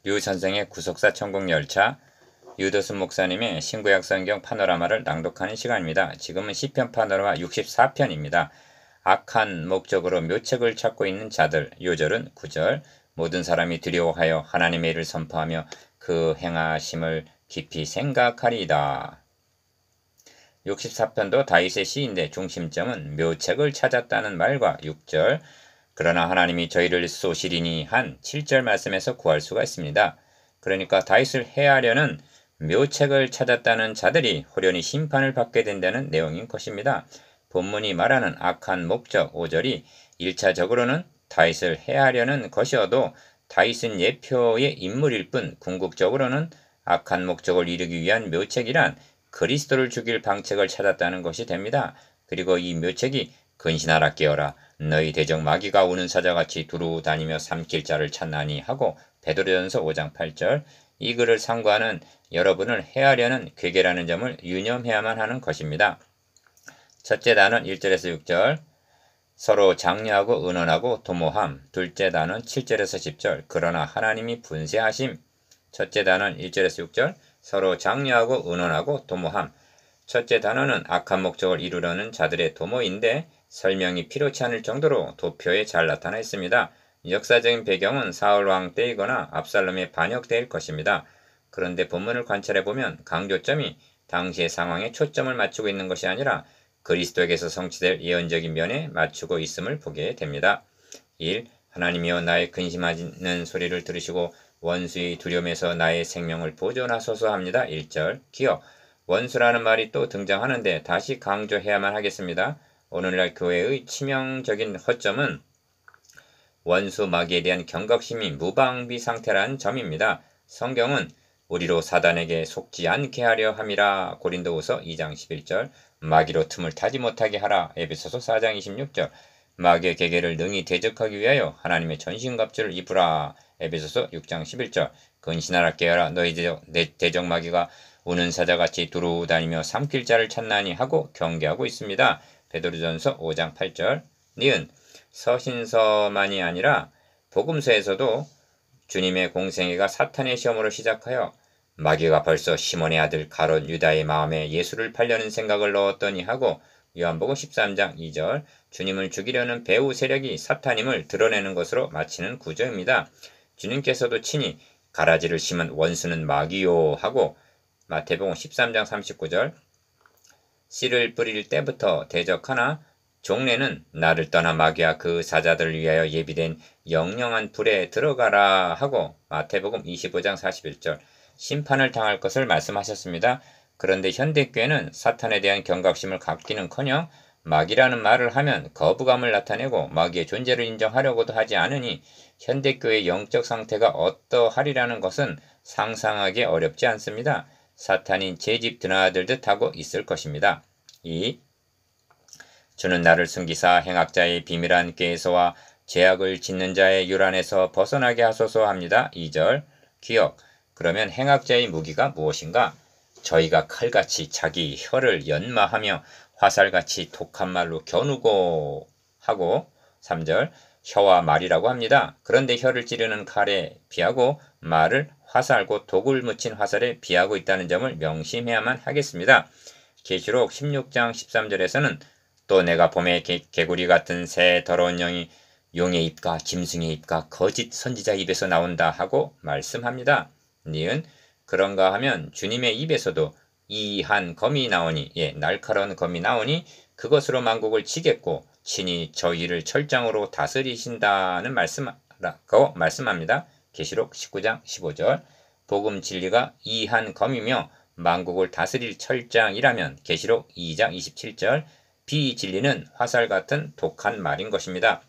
류 선생의 구속사 천국열차, 유도순 목사님의 신구약 성경 파노라마를 낭독하는 시간입니다. 지금은 시편 파노라마 64편입니다. 악한 목적으로 묘책을 찾고 있는 자들, 요절은 9절, 모든 사람이 두려워하여 하나님의 일을 선포하며 그 행하심을 깊이 생각하리이다. 64편도 다윗의 시인데 중심점은 묘책을 찾았다는 말과 6절, 그러나 하나님이 저희를 쏘시리니 한 7절 말씀에서 구할 수가 있습니다. 그러니까 다윗을 해하려는 묘책을 찾았다는 자들이 호련히 심판을 받게 된다는 내용인 것입니다. 본문이 말하는 악한 목적 5절이 1차적으로는 다윗을 해하려는 것이어도 다윗은 예표의 인물일 뿐 궁극적으로는 악한 목적을 이루기 위한 묘책이란 그리스도를 죽일 방책을 찾았다는 것이 됩니다. 그리고 이 묘책이 근신하라 깨어라 너희 대적 마귀가 우는 사자같이 두루 다니며 삼킬 자를 찾나니 하고 베드로전서 5장 8절 이 글을 상고하는 여러분을 해하려는 괴계라는 점을 유념해야만 하는 것입니다. 첫째 단은 1절에서 6절 서로 장려하고 의논하고 도모함. 둘째 단은 7절에서 10절 그러나 하나님이 분쇄하심. 첫째 단은 1절에서 6절 서로 장려하고 의논하고 도모함. 첫째 단어는 악한 목적을 이루려는 자들의 도모인데 설명이 필요치 않을 정도로 도표에 잘 나타나 있습니다. 역사적인 배경은 사울왕 때이거나 압살롬의 반역 때일 것입니다. 그런데 본문을 관찰해보면 강조점이 당시의 상황에 초점을 맞추고 있는 것이 아니라 그리스도에게서 성취될 예언적인 면에 맞추고 있음을 보게 됩니다. 1. 하나님이여 나의 근심하는 소리를 들으시고 원수의 두려움에서 나의 생명을 보존하소서 합니다. 1절 기억 원수라는 말이 또 등장하는데 다시 강조해야만 하겠습니다. 오늘날 교회의 치명적인 허점은 원수 마귀에 대한 경각심이 무방비 상태라는 점입니다. 성경은 우리로 사단에게 속지 않게 하려 함이라 고린도후서 2장 11절 마귀로 틈을 타지 못하게 하라 에베소서 4장 26절 마귀의 계계를 능히 대적하기 위하여 하나님의 전신갑주를 입으라 에베소서 6장 11절 근신하라 깨어라 너희 대적 마귀가 우는 사자같이 두루 다니며 삼킬 자를 찾나니 하고 경계하고 있습니다. 베드로전서 5장 8절 니은 서신서만이 아니라 복음서에서도 주님의 공생애가 사탄의 시험으로 시작하여 마귀가 벌써 시몬의 아들 가롯 유다의 마음에 예수를 팔려는 생각을 넣었더니 하고 요한복음 13장 2절 주님을 죽이려는 배후 세력이 사탄임을 드러내는 것으로 마치는 구조입니다. 주님께서도 친히 가라지를 심은 원수는 마귀요 하고 마태복음 13장 39절 씨를 뿌릴 때부터 대적하나 종래는 나를 떠나 마귀와 그 사자들을 위하여 예비된 영영한 불에 들어가라 하고 마태복음 25장 41절 심판을 당할 것을 말씀하셨습니다. 그런데 현대교회는 사탄에 대한 경각심을 갖기는커녕 마귀라는 말을 하면 거부감을 나타내고 마귀의 존재를 인정하려고도 하지 않으니 현대교회의 영적 상태가 어떠하리라는 것은 상상하기 어렵지 않습니다. 사탄인 제 집 드나들듯 하고 있을 것입니다. 2. 주는 나를 숨기사 행악자의 비밀한 꾀에서와 죄악을 짓는 자의 유란에서 벗어나게 하소서 합니다. 2절 기억 그러면 행악자의 무기가 무엇인가? 저희가 칼같이 자기 혀를 연마하며 화살같이 독한 말로 겨누고 하고 3절 혀와 말이라고 합니다. 그런데 혀를 찌르는 칼에 비하고 말을 화살 곧 독을 묻힌 화살에 비하고 있다는 점을 명심해야만 하겠습니다. 계시록 16장 13절에서는 또 내가 봄에 개구리 같은 새 더러운 영이 용의 입과 짐승의 입과 거짓 선지자 입에서 나온다 하고 말씀합니다. 니은 그런가 하면 주님의 입에서도 이한 검이 나오니 날카로운 검이 나오니 그것으로 만국을 치겠고 친히 저희를 철장으로 다스리신다는 말씀라고 말씀합니다. 계시록 19장 15절 복음 진리가 이한 검이며 만국을 다스릴 철장이라면 계시록 2장 27절 비진리는 화살 같은 독한 말인 것입니다.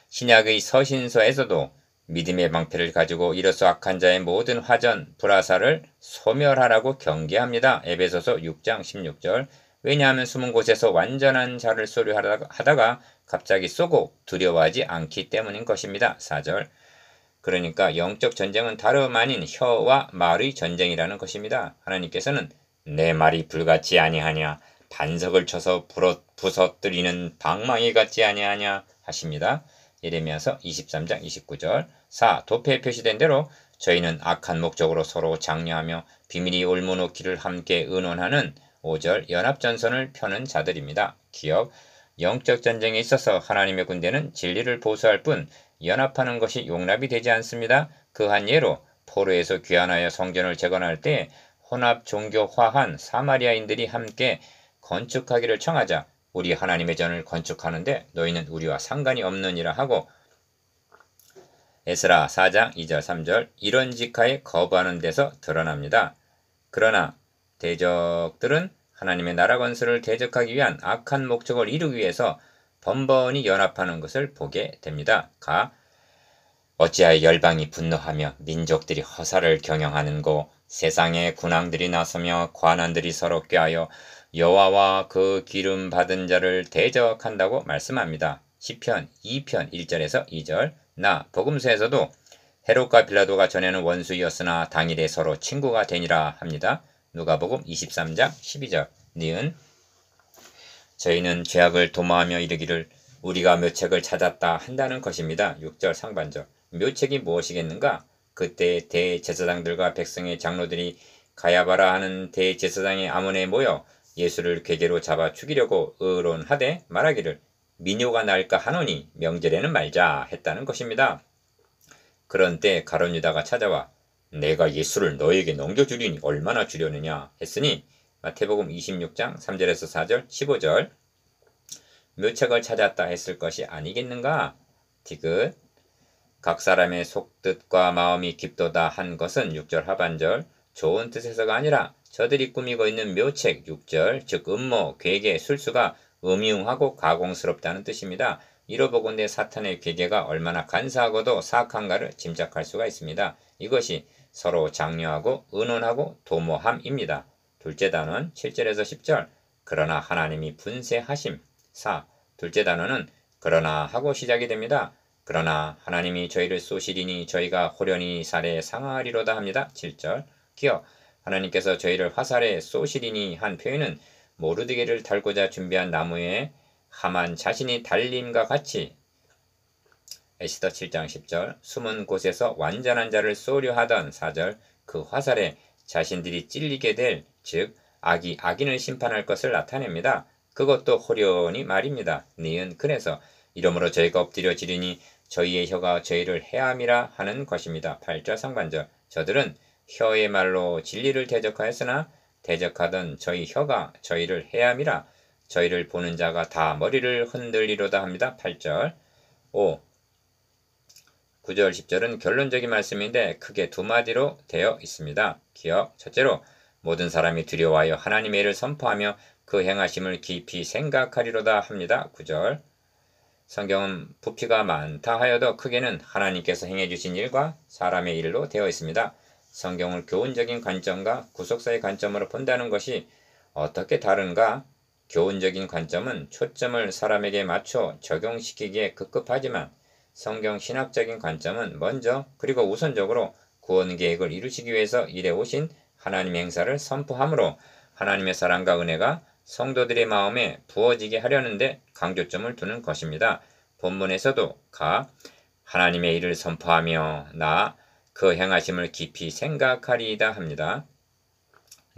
신약의 서신서에서도 믿음의 방패를 가지고 이로써 악한 자의 모든 화전, 불화살을 소멸하라고 경계합니다. 에베소서 6장 16절 왜냐하면 숨은 곳에서 완전한 자를 쏘려하다가 갑자기 쏘고 두려워하지 않기 때문인 것입니다. 4절 그러니까 영적 전쟁은 다름 아닌 혀와 말의 전쟁이라는 것입니다. 하나님께서는 내 말이 불같지 아니하냐 반석을 쳐서 부서뜨리는 방망이 같지 아니하냐 하십니다. 예레미야서 23장 29절. 4. 도표에 표시된 대로 저희는 악한 목적으로 서로 장려하며 비밀이 올무놓기를 함께 의논하는 5절 연합전선을 펴는 자들입니다. 기억. 영적 전쟁에 있어서 하나님의 군대는 진리를 보수할 뿐 연합하는 것이 용납이 되지 않습니다. 그 한 예로 포로에서 귀환하여 성전을 재건할 때 혼합 종교화한 사마리아인들이 함께 건축하기를 청하자 우리 하나님의 전을 건축하는데 너희는 우리와 상관이 없느니라 하고 에스라 4장 2절 3절 이런 직하에 거부하는 데서 드러납니다. 그러나 대적들은 하나님의 나라 건설을 대적하기 위한 악한 목적을 이루기 위해서 번번이 연합하는 것을 보게 됩니다. 가. 어찌하여 열방이 분노하며 민족들이 허사를 경영하는고 세상의 군왕들이 나서며 관원들이 서로 꾀하여 여호와와 그 기름 받은 자를 대적한다고 말씀합니다. 시편 2편 1절에서 2절. 나 복음서에서도 헤롯과 빌라도가 전에는 원수이었으나 당일에 서로 친구가 되니라 합니다. 누가복음 23장 12절. 니은 저희는 죄악을 도모하며 이르기를 우리가 묘책을 찾았다 한다는 것입니다. 6절 상반절. 묘책이 무엇이겠는가? 그때 대제사장들과 백성의 장로들이 가야바라 하는 대제사장의 아문에 모여 예수를 궤계로 잡아 죽이려고 의론하되 말하기를 민요가 날까 하노니 명절에는 말자 했다는 것입니다. 그런 때 가룟 유다가 찾아와 내가 예수를 너에게 넘겨주리니 얼마나 주려느냐 했으니 마태복음 26장 3절에서 4절 15절 묘책을 찾았다 했을 것이 아니겠는가? 디귿 각 사람의 속뜻과 마음이 깊도다 한 것은 6절 하반절 좋은 뜻에서가 아니라 저들이 꾸미고 있는 묘책 6절 즉 음모, 괴계, 술수가 음흉하고 가공스럽다는 뜻입니다. 이로보건대 사탄의 괴계가 얼마나 간사하고도 사악한가를 짐작할 수가 있습니다. 이것이 서로 장려하고 의논하고 도모함입니다. 둘째 단어는 7절에서 10절 그러나 하나님이 분쇄하심. 4. 둘째 단어는 그러나 하고 시작이 됩니다. 그러나 하나님이 저희를 쏘시리니 저희가 호련히 살에 상하리로다 합니다. 7절. 기억 하나님께서 저희를 화살에 쏘시리니 한 표현은 모르드게를 달고자 준비한 나무에 하만 자신이 달림과 같이 에스더 7장 10절 숨은 곳에서 완전한 자를 쏘려 하던 4절 그 화살에 자신들이 찔리게 될 즉 악이 악인을 심판할 것을 나타냅니다. 그것도 호련히 말입니다. 니은 그래서 이러므로 저희가 엎드려 지르니 저희의 혀가 저희를 해함이라 하는 것입니다. 8절 상반절 저들은 혀의 말로 진리를 대적하였으나 대적하던 저희 혀가 저희를 해함이라 저희를 보는 자가 다 머리를 흔들리로다 합니다. 8절 5. 9절 10절은 결론적인 말씀인데 크게 두 마디로 되어 있습니다. 기억 첫째로 모든 사람이 두려워하여 하나님의 일을 선포하며 그 행하심을 깊이 생각하리로다 합니다. 9절 성경은 부피가 많다 하여도 크게는 하나님께서 행해주신 일과 사람의 일로 되어 있습니다. 성경을 교훈적인 관점과 구속사의 관점으로 본다는 것이 어떻게 다른가? 교훈적인 관점은 초점을 사람에게 맞춰 적용시키기에 급급하지만 성경 신학적인 관점은 먼저 그리고 우선적으로 구원 계획을 이루시기 위해서 일해 오신 하나님의 행사를 선포하므로 하나님의 사랑과 은혜가 성도들의 마음에 부어지게 하려는데 강조점을 두는 것입니다. 본문에서도 하나님의 일을 선포하며 그 행하심을 깊이 생각하리이다 합니다.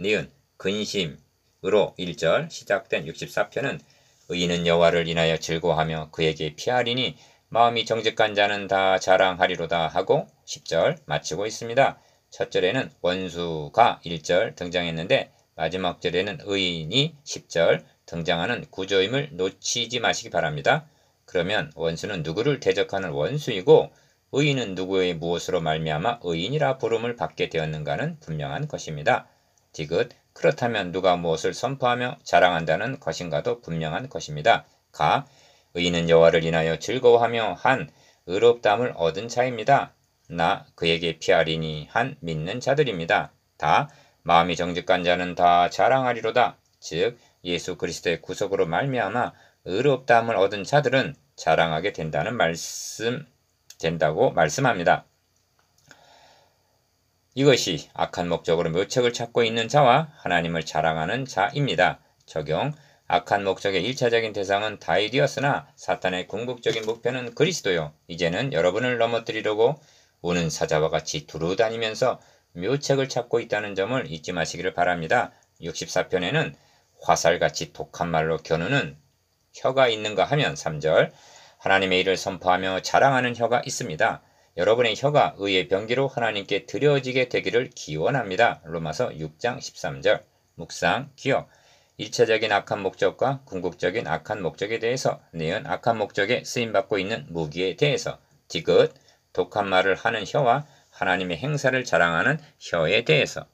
니은 근심으로 1절 시작된 64편은 의인은 여호와를 인하여 즐거워하며 그에게 피하리니 마음이 정직한 자는 다 자랑하리로다 하고 10절 마치고 있습니다. 첫 절에는 원수가 1절 등장했는데 마지막 절에는 의인이 10절 등장하는 구조임을 놓치지 마시기 바랍니다. 그러면 원수는 누구를 대적하는 원수이고 의인은 누구의 무엇으로 말미암아 의인이라 부름을 받게 되었는가는 분명한 것입니다. 디귿 그렇다면 누가 무엇을 선포하며 자랑한다는 것인가도 분명한 것입니다. 의인은 여호와를 인하여 즐거워하며 한 의롭다함을 얻은 자입니다. 그에게 피하리니 한 믿는 자들입니다. 마음이 정직한 자는 다 자랑하리로다. 즉 예수 그리스도의 구속으로 말미암아 의롭다함을 얻은 자들은 자랑하게 된다고 말씀합니다. 이것이 악한 목적으로 묘책을 찾고 있는 자와 하나님을 자랑하는 자입니다. 적용 악한 목적의 1차적인 대상은 다윗이었으나 사탄의 궁극적인 목표는 그리스도요. 이제는 여러분을 넘어뜨리려고 오는 사자와 같이 두루다니면서 묘책을 찾고 있다는 점을 잊지 마시기를 바랍니다. 64편에는 화살같이 독한 말로 겨누는 혀가 있는가 하면 3절 하나님의 일을 선포하며 자랑하는 혀가 있습니다. 여러분의 혀가 의의 병기로 하나님께 드려지게 되기를 기원합니다. 로마서 6장 13절 묵상, 기억 1차적인 악한 목적과 궁극적인 악한 목적에 대해서 니은 악한 목적에 쓰임받고 있는 무기에 대해서 디귿 독한 말을 하는 혀와 하나님의 행사를 자랑하는 혀에 대해서